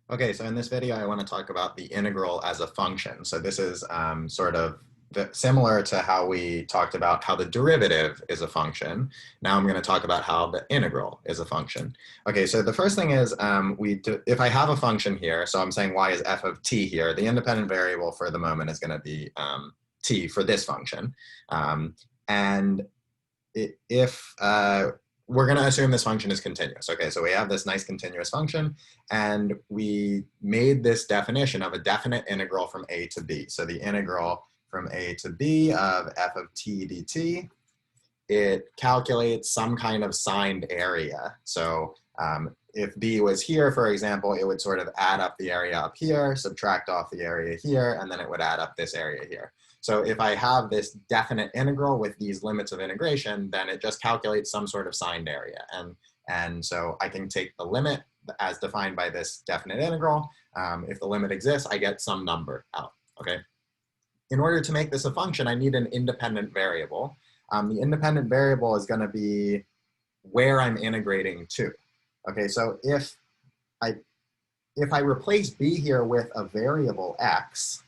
Okay, so in this video, I want to talk about the integral as a function. So this is sort of similar to how we talked about how the derivative is a function. Now I'm going to talk about how the integral is a function. Okay, so the first thing is if I have a function here, so I'm saying y is f of t here, the independent variable for the moment is going to be t for this function. And if we're going to assume this function is continuous. Okay, so we have this nice continuous function, and we made this definition of a definite integral from a to b. So the integral from a to b of f of t dt, it calculates some kind of signed area. So if b was here, for example, it would sort of add up the area up here, subtract off the area here, and then it would add up this area here. So if I have this definite integral with these limits of integration, then it just calculates some sort of signed area. And so I can take the limit as defined by this definite integral. If the limit exists, I get some number out, okay? In order to make this a function, I need an independent variable. The independent variable is going to be where I'm integrating to. Okay, so if I replace b here with a variable x,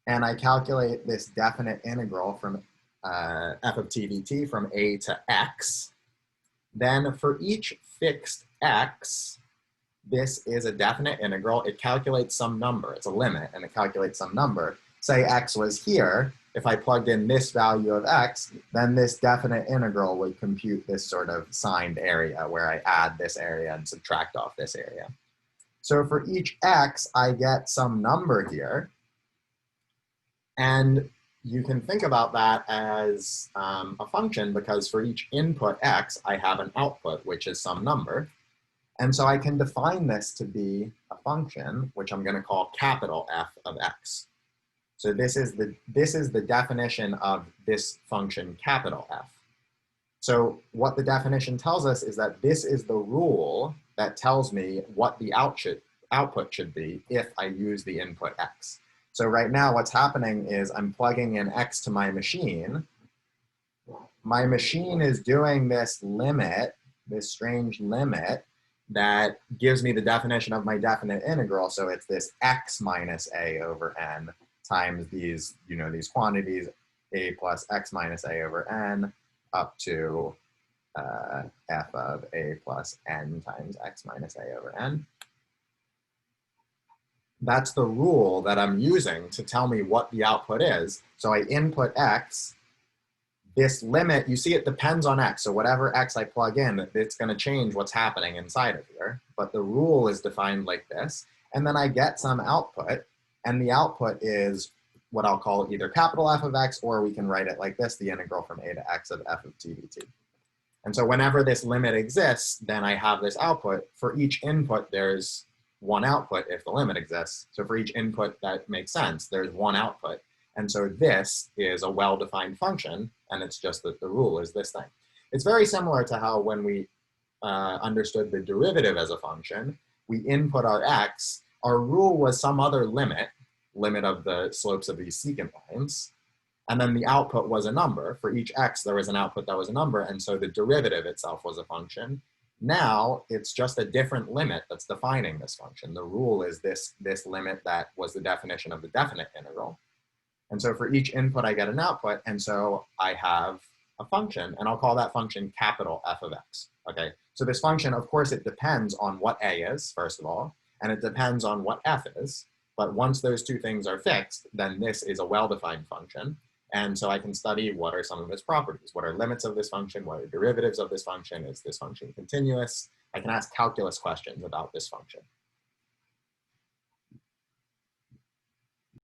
and I calculate this definite integral from f of t dt from a to x, then for each fixed x, this is a definite integral. It calculates some number. It's a limit, and it calculates some number. Say x was here. If I plugged in this value of x, then this definite integral would compute this sort of signed area where I add this area and subtract off this area. So for each x, I get some number here. And you can think about that as a function, because for each input x, I have an output, which is some number. And so I can define this to be a function, which I'm going to call capital F of x. So this is the definition of this function, capital F. So what the definition tells us is that this is the rule that tells me what the output should be if I use the input x. So right now what's happening is I'm plugging in x to my machine. My machine is doing this limit, this strange limit, that gives me the definition of my definite integral. So it's this x minus a over n times these, these quantities, a plus x minus a over n, up to f of a plus n times x minus a over n. That's the rule that I'm using to tell me what the output is. So I input x. This limit, you see, it depends on x. So whatever x I plug in, it's going to change what's happening inside of here. But the rule is defined like this. And then I get some output. And the output is what I'll call either capital F of x, or we can write it like this, the integral from a to x of f of t dt. And so whenever this limit exists, then I have this output. For each input, there's one output if the limit exists. So for each input that makes sense, there's one output. And so this is a well-defined function, and it's just that the rule is this thing. It's very similar to how when we understood the derivative as a function, we input our x, our rule was some other limit of the slopes of these secant lines, and then the output was a number. For each x, there was an output that was a number, and so the derivative itself was a function. Now it's just a different limit that's defining this function. The rule is this limit that was the definition of the definite integral. And so for each input, I get an output, and so I have a function, and I'll call that function capital F of x, okay? So this function, of course, it depends on what a is, first of all, and it depends on what f is, but once those two things are fixed, then this is a well-defined function, and so I can study what are some of its properties. What are limits of this function? What are derivatives of this function? Is this function continuous? I can ask calculus questions about this function.